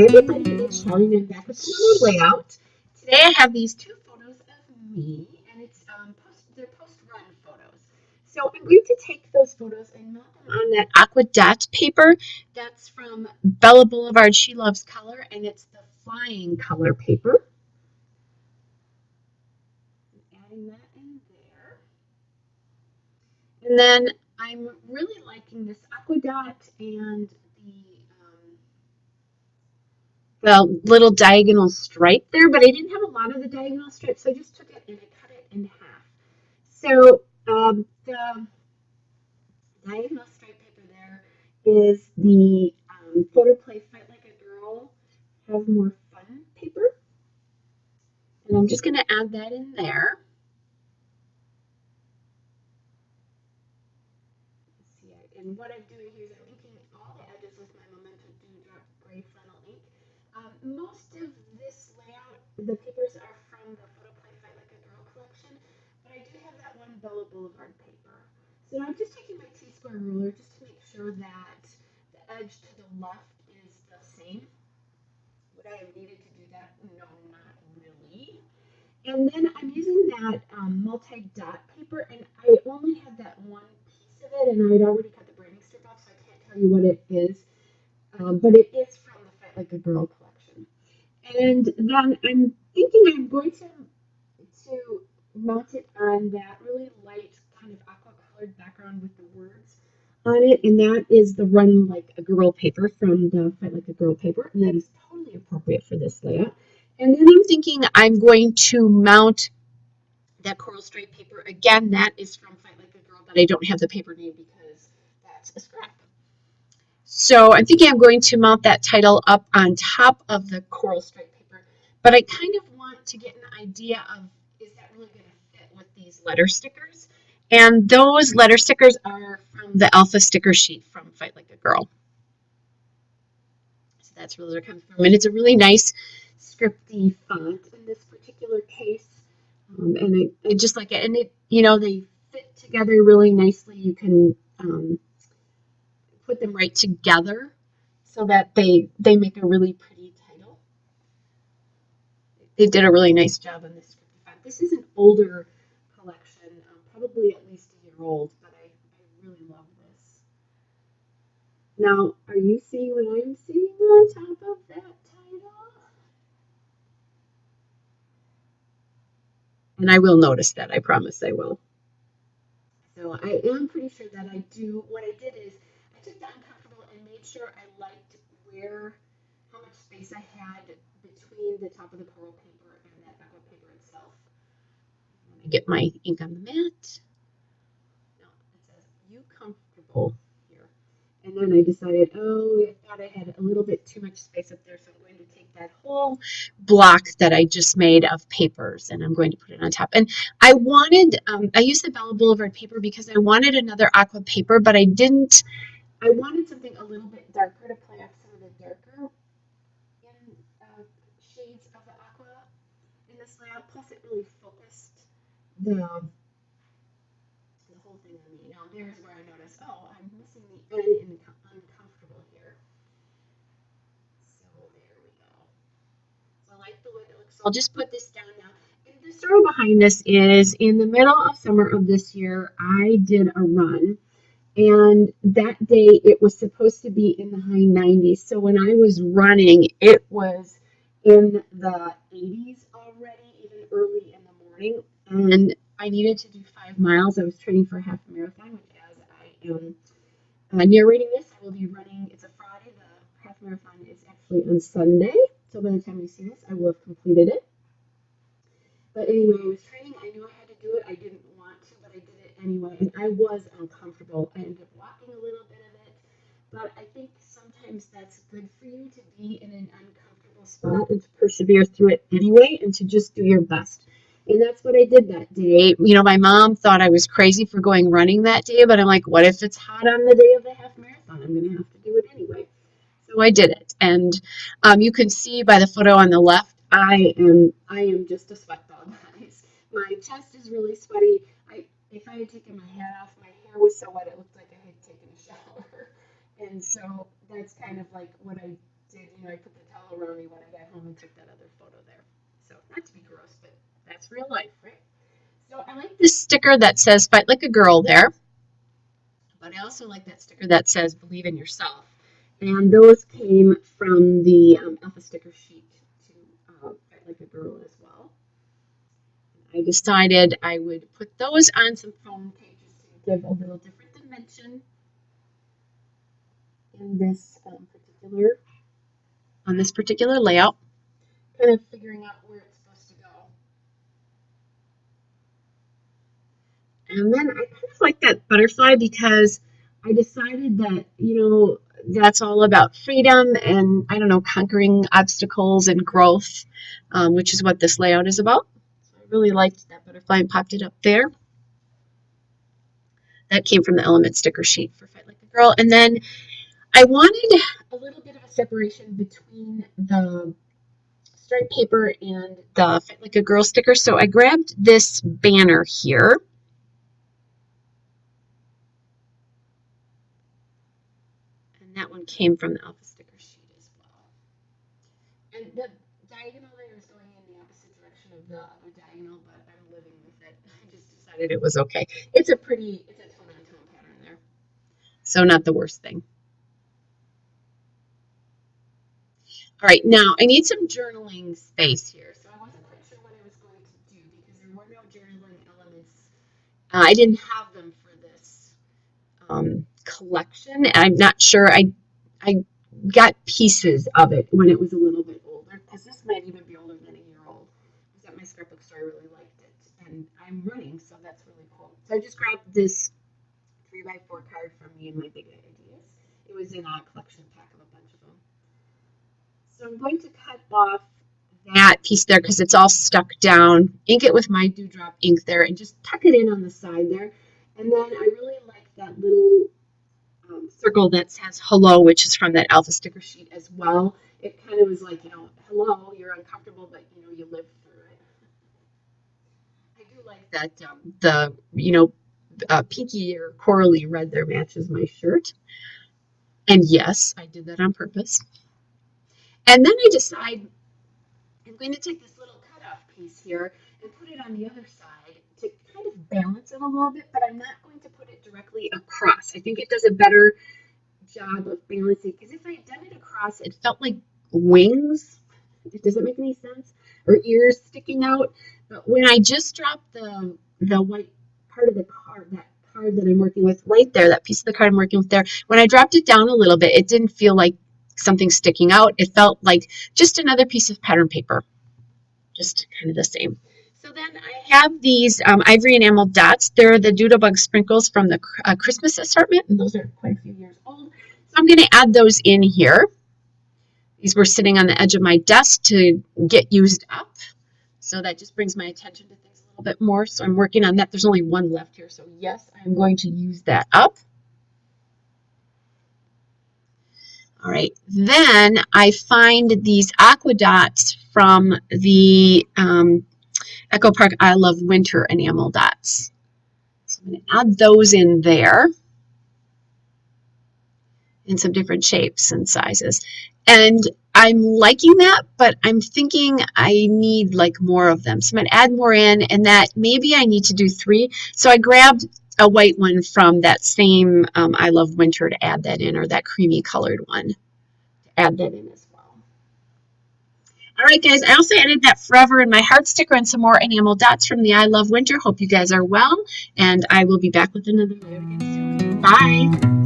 everybody, it's Charlie and I'm back with another layout. Today I have these two photos of me and they're post-run photos. So I'm going to take those photos and mount them on that aqua dot paper. That's from Bella Boulevard She Loves Color, and it's the flying color paper. Adding that in there. And then I'm really liking this aqua dot and the little diagonal stripe there, but I didn't have a lot of the diagonal stripe, so I just took it and I cut it in half. So the diagonal stripe paper there is the Photo Play Fight Like a Girl, Have More Fun paper. And I'm just going to add that in there. And what I'm doing here is I'm inking all the edges with my Memento Dewdrop Gray Flannel ink. Most of this layout, the papers are from the Photo Play Fight Like a Girl collection, but I do have that one Bella Boulevard paper. So I'm just taking my T-square ruler just to make sure that the edge to the left is the same. Would I have needed to do that? No, not really. And then I'm using that multi-dot paper, and I only had that one piece of it, and I'd already cut the braiding strip off, so I can't tell you what it is, but it is from the Fight Like a Girl collection. And then I'm thinking I'm going to mount it on that really light kind of aqua colored background with the words on it, and that is the Run Like a Girl paper from the Fight Like a Girl paper, and that is totally appropriate for this layout. And then I'm thinking I'm going to mount that coral stripe paper. Again, that is from Fight Like a Girl, but I don't have the paper name because that's a scrap. So I'm thinking I'm going to mount that title up on top of the coral stripe paper, but I kind of want to get an idea of, is that really going to fit with these letter stickers? And those letter stickers are from the alpha sticker sheet from Fight Like a Girl. So that's where they're coming from. And it's a really nice scripty font in this particular case. And I just like it. And it, they fit together really nicely. You can put them right together so that they make a really pretty title. They did a really nice job on this scripty font. This is an older collection, probably at least a year old, but I really love this. Now, are you seeing what I'm seeing on top of that title? And I will notice that. I promise I will. So I am pretty sure that I do. What I did is I took the uncomfortable and made sure I liked how much space I had between the top of the coral paper and that aqua paper itself. I get my ink on the mat. No, it says "You comfortable" here. And then I decided, I thought I had a little bit too much space up there, so I'm going to take that whole block that I just made of papers and I'm going to put it on top. And I used the Bella Boulevard paper because I wanted another aqua paper, but I wanted something a little bit darker to play off some of the darker shades of the aqua in this layout. Plus, it really focused the whole thing on me. Now, there's where I noticed, I'm missing the N in uncomfortable here. So there we go. So I like the way it looks. So I'll just put this down now. And the story behind this is in the middle of summer of this year, I did a run. And that day it was supposed to be in the high 90s. So when I was running, it was in the 80s already, even early in the morning. And I needed to do 5 miles. I was training for a half marathon, which as I am narrating this, I will be running. It's a Friday. The half marathon is actually on Sunday. So by the time you see this, I will have completed it. But anyway, I was training. I knew I had to do it. I didn't want to, but I did it anyway. And I was uncomfortable. I ended up walking a little bit of it. But I think sometimes that's good for you to be in an uncomfortable spot and to persevere through it anyway and to just do your best. And that's what I did that day. My mom thought I was crazy for going running that day, but I'm like, what if it's hot on the day of the half marathon? I'm going to have to do it anyway. So I did it. And you can see by the photo on the left, I am just a sweat dog, guys. My chest is really sweaty. If I had taken my hat off, my hair was so wet it looked like I had taken a shower. And so that's kind of like what I did, you know, I put the towel around me when I got home and took that other photo there. So not to be gross, but that's real life, right? So I like this sticker that says "Fight Like a Girl" there, but I also like that sticker that says "Believe in Yourself." And those came from the Alpha sticker sheet to Fight Like a Girl as well. I decided I would put those on some foam tape just to give a little different dimension in this particular layout. Kind of figuring out where it's supposed to go. And then I kind of like that butterfly because I decided that, you know, that's all about freedom and, I don't know, conquering obstacles and growth, which is what this layout is about. So I really liked that butterfly and popped it up there. That came from the element sticker sheet for Fight Like a Girl. And then I wanted a little bit of a separation between the stripe paper and the Fight Like a Girl sticker. So I grabbed this banner here. And that one came from the Alpha sticker sheet as well. And the diagonal there is going in the opposite direction of the other diagonal, but I'm living with it. I just decided it was okay. It's a tone-on-tone pattern there. So not the worst thing. All right, now I need some journaling space here. So I wasn't quite sure what I was going to do because there were no journaling elements. I didn't have them for this collection. I'm not sure. I got pieces of it when it was a little bit older, because this might even be older than a year old. I was at my scrapbook store. I really liked it, and I'm running, so that's really cool. So I just grabbed this 3x4 card from me and my big ideas. It was in a collection pack of a bunch of them. So I'm going to cut off that piece there because it's all stuck down. Ink it with my Dewdrop ink there and just tuck it in on the side there. And then I really like that little circle that says hello, which is from that Alpha sticker sheet as well. It kind of was like, you know, hello, you're uncomfortable, but you know, you live through it. I do like that pinky or corally red there matches my shirt. And yes, I did that on purpose. And then I decide I'm going to take this little cutoff piece here and put it on the other side to kind of balance it a little bit, but I'm not going to put it directly across. I think it does a better job of balancing, because if I had done it across, it felt like wings. Does that make any sense? Or ears sticking out. But when I just dropped the white part of the card, that card that I'm working with right there, that piece of the card I'm working with there, when I dropped it down a little bit, it didn't feel like something sticking out. It felt like just another piece of pattern paper, just kind of the same. So then I have these ivory enamel dots. They're the Doodlebug sprinkles from the Christmas assortment, and those are quite a few years old. So I'm going to add those in here. These were sitting on the edge of my desk to get used up. So that just brings my attention to things a little bit more. So I'm working on that. There's only one left here. So yes, I'm going to use that up. All right. Then I find these aqua dots from the Echo Park I Love Winter enamel dots. So I'm going to add those in there in some different shapes and sizes. And I'm liking that, but I'm thinking I need like more of them. So I'm going to add more in, and that maybe I need to do 3. So I grabbed a white one from that same I Love Winter to add that in, or that creamy colored one to add that in as well. All right, guys, I also added that Forever in My Heart sticker and some more enamel dots from the I Love Winter. Hope you guys are well, and I will be back with another video again soon. Bye.